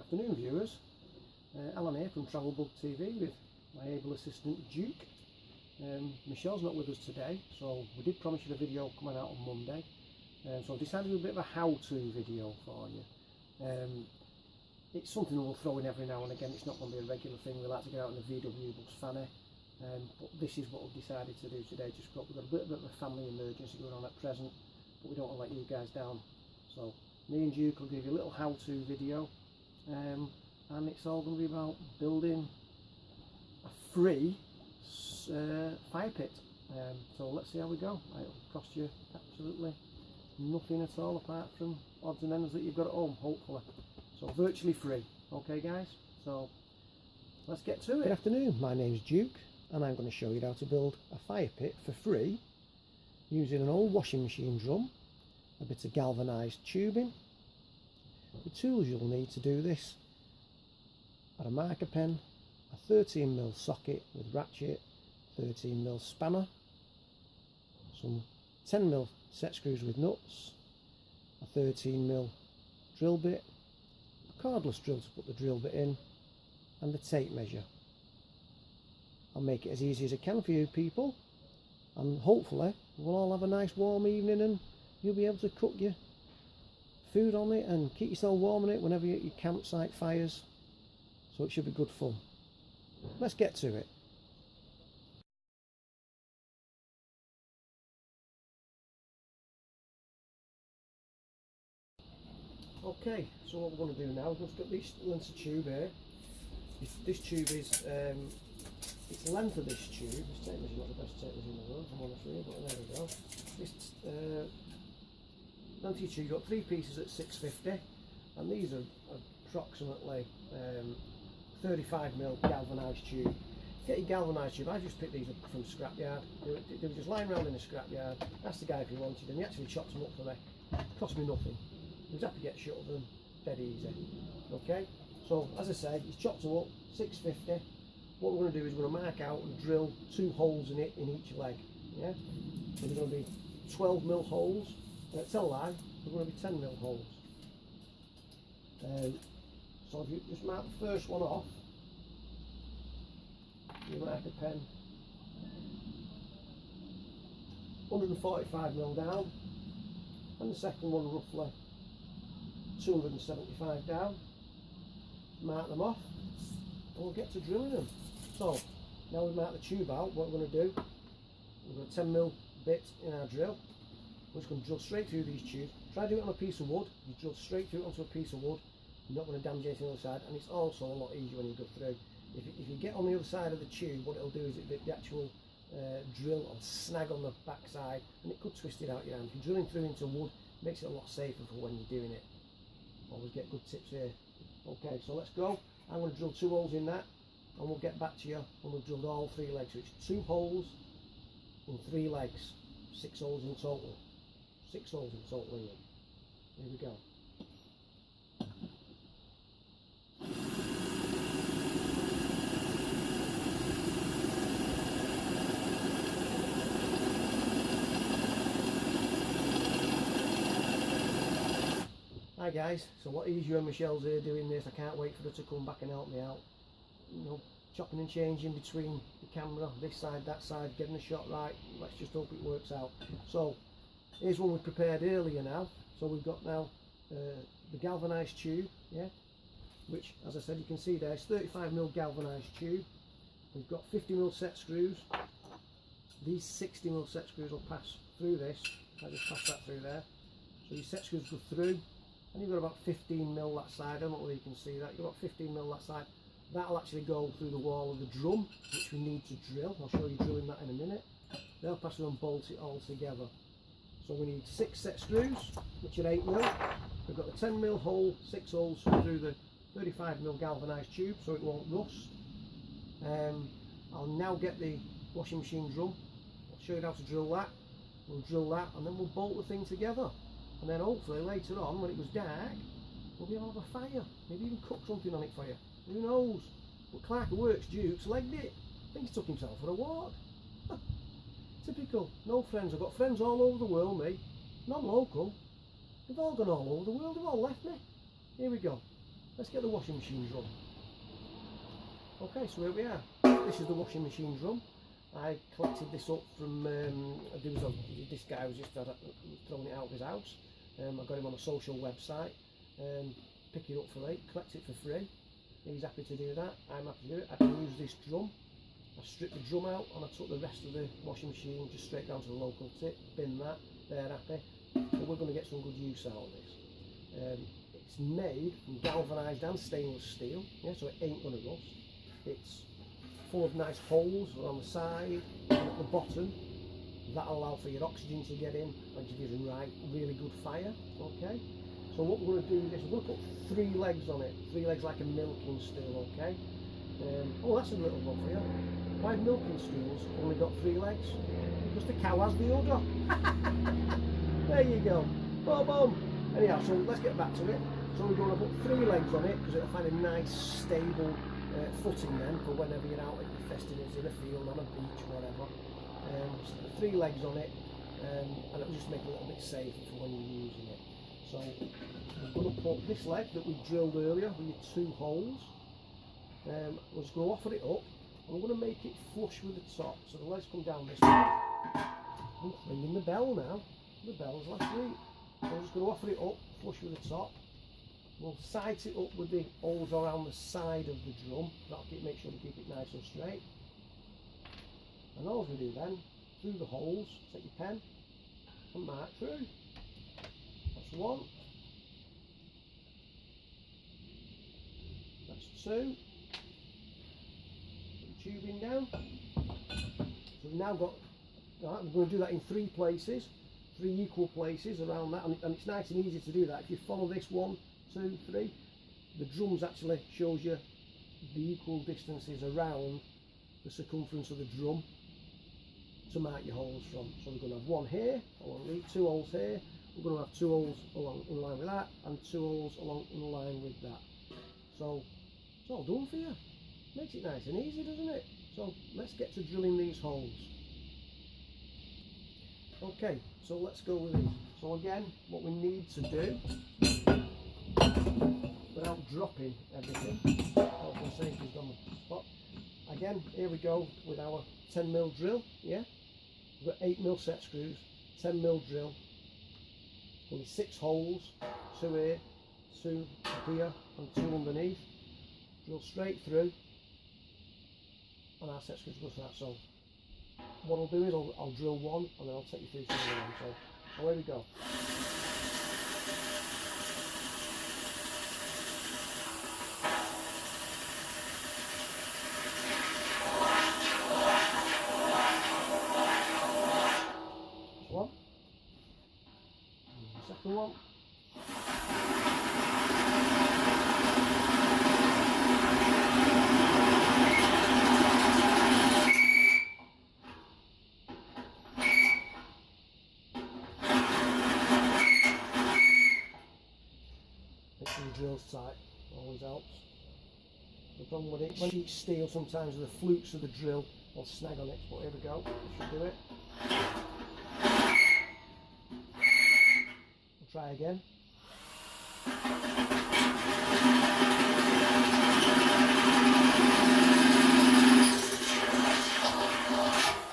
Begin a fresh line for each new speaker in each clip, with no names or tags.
Afternoon viewers, Alan here from Travel Bug TV with my able assistant Duke. Michelle's not with us today, so we did promise you the video coming out on Monday, so I've decided to do a bit of a how-to video for you. It's something we'll throw in every now and again. It's not going to be a regular thing. We like to get out in the VW bus fanny, but this is what we've decided to do today. Just got, we've got a bit of a family emergency going on at present, but we don't want to let you guys down, so me and Duke will give you a little how-to video, and it's all going to be about building a free fire pit. So let's see how we go. It'll cost you absolutely nothing at all apart from odds and ends that you've got at home, hopefully. So virtually free. Okay guys, so let's get to it. Good afternoon, my name's Duke and I'm going to show you how to build a fire pit for free using an old washing machine drum, a bit of galvanised tubing. The tools you'll need to do this are a marker pen, a 13mm socket with ratchet, 13mm spanner, some 10mm set screws with nuts, a 13mm drill bit, a cordless drill to put the drill bit in, and a tape measure. I'll make it as easy as I can for you people, and hopefully we'll all have a nice warm evening and you'll be able to cook your food on it and keep yourself warm on it whenever you're at your campsite fires, so it should be good fun. Let's get to it. Okay, so what we're going to do now, we've got this length of tube here. This tube is, it's the length of this tube, this tape measure is not the best tape measure in the world, I'm honest with you, but there we go. This length of your tube, you've got 3 pieces at 650, and these are approximately 35mm galvanised tube. Get your galvanised tube, I just picked these up from the scrapyard. They were just lying around in the scrapyard. Asked the guy if he wanted them, he actually chopped them up for me. Cost me nothing. He was happy to get shut of them, dead easy. Okay, so as I say, he's chopped them up, 650. What we're going to do is we're going to mark out and drill 2 holes in it in each leg. Yeah, so they're going to be 12mm holes. Tell a lie, they're going to be 10mm holes. So if you just mark the first one off, you mark a pen 145mm down, and the second one roughly 275 down. Mark them off and we'll get to drilling them. So now we've marked the tube out, what we're going to do, we've got a 10mm bit in our drill. We're just going to drill straight through these tubes. Try to do it on a piece of wood. You drill straight through it onto a piece of wood. You're not going to damage anything on the side, and it's also a lot easier when you go through. If you get on the other side of the tube, what it'll do is the actual drill will snag on the back side and it could twist it out your hand. If you're drilling through into wood, it makes it a lot safer for when you're doing it. Always get good tips here. Okay, so let's go. I'm going to drill 2 holes in that and we'll get back to you when we've drilled all 3 legs. So it's 2 holes in 3 legs, 6 holes in total. 6 holes in total in it. Here we go. Hi guys, so what is you and Michelle's here doing this? I can't wait for her to come back and help me out. You know, chopping and changing between the camera, this side, that side, getting the shot right. Let's just hope it works out. So here's one we prepared earlier now. So we've got now the galvanised tube, yeah, which as I said you can see there, it's 35mm galvanised tube. We've got 50mm set screws. These 60mm set screws will pass through this. I just pass that through there. So your set screws go through. And you've got about 15mm that side. I don't know whether you can see that. You've got 15mm that side. That'll actually go through the wall of the drum, which we need to drill. I'll show you drilling that in a minute. They'll pass through and bolt it all together. So we need 6 set screws, which are 8mm. We've got the 10mm hole, 6 holes through the 35mm galvanised tube, so it won't rust. I'll now get the washing machine drum. I'll show you how to drill that. We'll drill that, and then we'll bolt the thing together. And then hopefully later on, when it was dark, we'll be able to have a fire. Maybe even cook something on it for you. Who knows? But Clark Works Duke's legged it. I think he's took himself for a walk. Typical. No friends. I've got friends all over the world, me. Non-local. They've all gone all over the world. They've all left me. Here we go. let's get the washing machine drum. Okay, so here we are. This is the washing machine drum. I collected this up from, this guy was just throwing it out of his house. I got him on a social website, pick it up for free, collect it for free. He's happy to do that, I'm happy to do it. I can use this drum. I stripped the drum out and I took the rest of the washing machine just straight down to the local tip, bin that, they're happy. But we're going to get some good use out of this. It's made from galvanised and stainless steel, yeah, so it ain't going to rust. It's full of nice holes on the side and at the bottom. That'll allow for your oxygen to get in and give you really good fire. Okay, so what we're going to do is we're going to put 3 legs on it, 3 legs like a milking stool. Okay, oh, that's a little one for you. Why have milking stools only got 3 legs? Because the cow has the udder. There you go. Boom, boom. Anyhow, so let's get back to it. So we're going to put 3 legs on it because it'll find a nice stable footing then for whenever you're out at your festivities in a field, on a beach, whatever. So 3 legs on it, and it'll just make it a little bit safer for when you're using it. So we're going to put this leg that we drilled earlier with your 2 holes. We're just going to offer it up, and we're going to make it flush with the top. So the legs come down this way. Oh, ringing the bell now. The bell's last week. So we're just going to offer it up, flush with the top. We'll sight it up with the holes around the side of the drum. That'll make sure we keep it nice and straight. And all we do then, through the holes, take your pen and mark through. That's 1. That's 2. Put the tubing down. So we've now got, right, we're going to do that in 3 places, 3 equal places around that, and it's nice and easy to do that. If you follow this 1, 2, 3, the drums actually shows you the equal distances around the circumference of the drum to mark your holes from. So we're going to have 1 here, along with 2 holes here, we're going to have 2 holes along in line with that, and 2 holes along in line with that. So it's all done for you. Makes it nice and easy, doesn't it? So let's get to drilling these holes. Okay, so let's go with these. So again, what we need to do, without dropping everything, health and safety's on the spot. Again, here we go with our 10mm drill, yeah? We've got 8mm set screws, 10mm drill, only 6 holes, 2 here, 2 here, and 2 underneath. Drill straight through, and our set screws go to that. So what I'll do is I'll drill 1, and then I'll take you through some of them. So here we go. One, and the second one. Making the drills tight always helps. The problem with it, when you steel, sometimes the flukes of the drill will snag on it, but here we go, we should do it. We'll try again.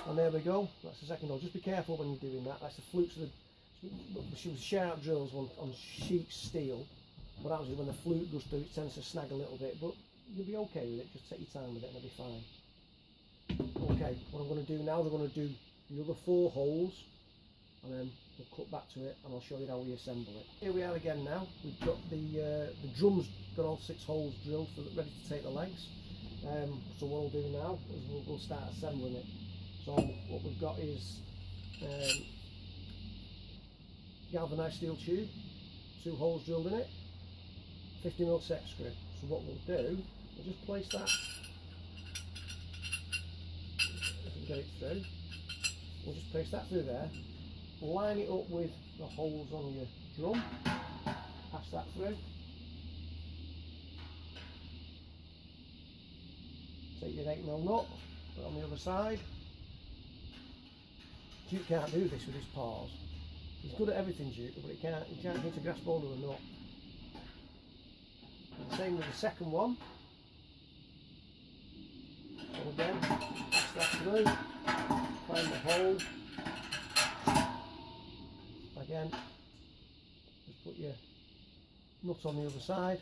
And there we go, that's the second hole. Just be careful when you're doing that, that's the flukes of the sharp drills on sheet steel. What happens is when the fluke goes through, it tends to snag a little bit, but you'll be okay with it, just take your time with it and it'll be fine. Okay, what I'm going to do now is I'm going to do the other 4 holes, and then we'll cut back to it and I'll show you how we assemble it. Here we are again now. We've got the drums, got all 6 holes drilled, ready to take the legs. So what I'll do now is we'll start assembling it. So what we've got is galvanised steel tube, 2 holes drilled in it, 50mm set screw. So what we'll do, we'll just place that, if we can get it through, we'll just place that through there, line it up with the holes on your drum, pass that through, take your 8mm nut, put it on the other side. Duke can't do this with his paws. He's good at everything, Duke, but he can't hit a grasp hold of a nut. Same with the second one. So again, pass that through, find the hole. Again, just put your nut on the other side.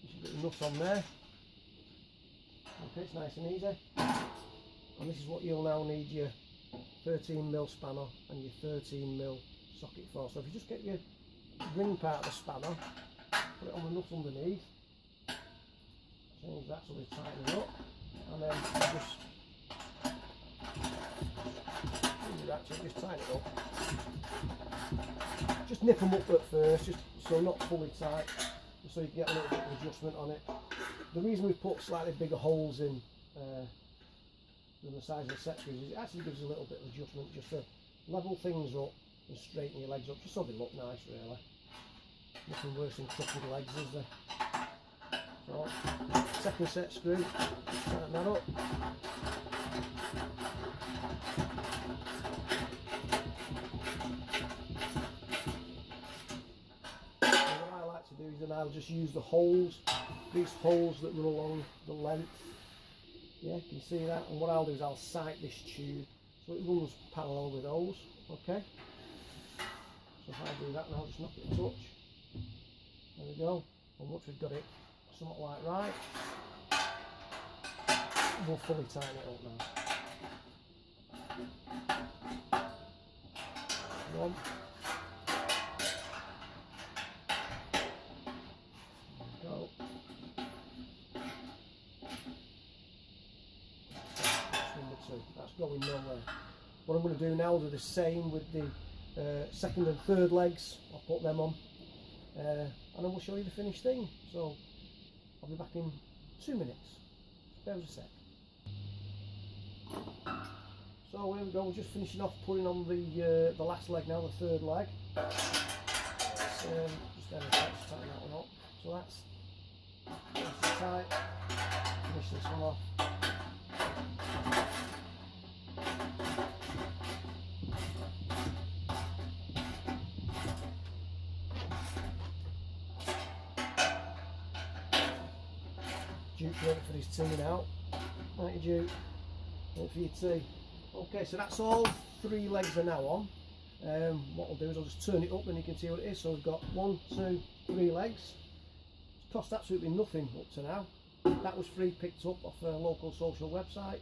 You should get your nut on there. Okay, it's nice and easy. And this is what you'll now need your 13mm spanner and your 13mm socket for. So if you just get your ring part of the spanner, put it on the nut underneath, change that so they tighten it up, and then just just tighten it up. Just nip them up at first, just so not fully tight, just so you can get a little bit of adjustment on it. The reason we put slightly bigger holes in than the size of the set screws is it actually gives a little bit of adjustment just to level things up and straighten your legs up, just so they look nice really. Nothing worse than crooked legs, is there? So, second set screw, tighten that up. And what I like to do is then I'll just use the holes, these holes that run along the length. Yeah, you can see that. And what I'll do is I'll sight this tube so it runs parallel with those. Okay. So if I do that now, just knock it a touch. There we go. And once we've got it somewhat like right, we'll fully tighten it up now. One. There we go. That's number 2. That's going nowhere. What I'm going to do now is do the same with the second and third legs. I'll put them on. And then we'll show you the finished thing. So I'll be back in 2 minutes. Bear with a sec. So here we go. We're just finishing off putting on the last leg now, the third leg. Just tighten that one up. So that's tight. Finish this one off. Duke's ready for his tea now. Right, Duke. Wait for your tea. Okay, so that's all 3 legs are now on. What I'll do is I'll just turn it up and you can see what it is. So we've got 1, 2, 3 legs. It's cost absolutely nothing up to now. That was free, picked up off a local social website.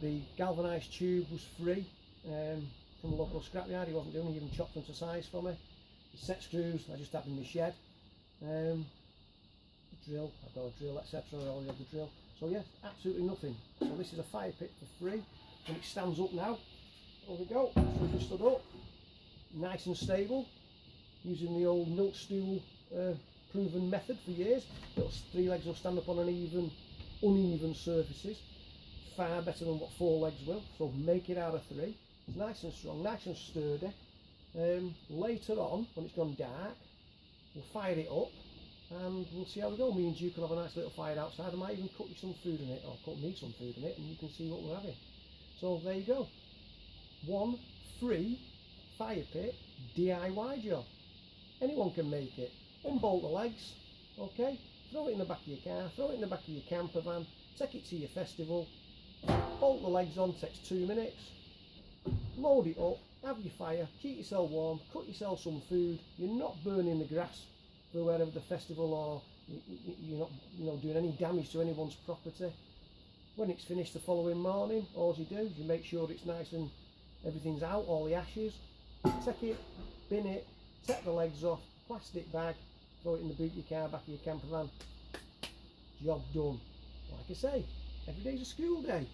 The galvanised tube was free from the local scrapyard. He wasn't doing it, he even chopped them to size for me. The set screws I just had in my shed. Drill, I've got a drill, etc. I already have the drill. So yes, absolutely nothing. So this is a fire pit for free, and it stands up now. There we go. So we just stood up, nice and stable, using the old milk stool proven method for years. Those 3 legs will stand up on uneven surfaces, far better than what 4 legs will. So make it out of 3. It's nice and strong, nice and sturdy. Later on, when it's gone dark, we'll fire it up. And we'll see how we go. Me and Duke will have a nice little fire outside. I might even cook you some food in it, or cook me some food in it, and you can see what we're having. So there you go. 1 free fire pit DIY job. Anyone can make it. Unbolt the legs, okay? Throw it in the back of your car, throw it in the back of your camper van, take it to your festival, bolt the legs on, takes 2 minutes, load it up, have your fire, keep yourself warm, cook yourself some food. You're not burning the grass for wherever the festival, or you're not doing any damage to anyone's property. When it's finished the following morning, all you do is you make sure it's nice and everything's out, all the ashes. Take it, bin it, take the legs off, plastic bag, throw it in the boot of your car, back of your camper van. Job done. Like I say, every day's a school day.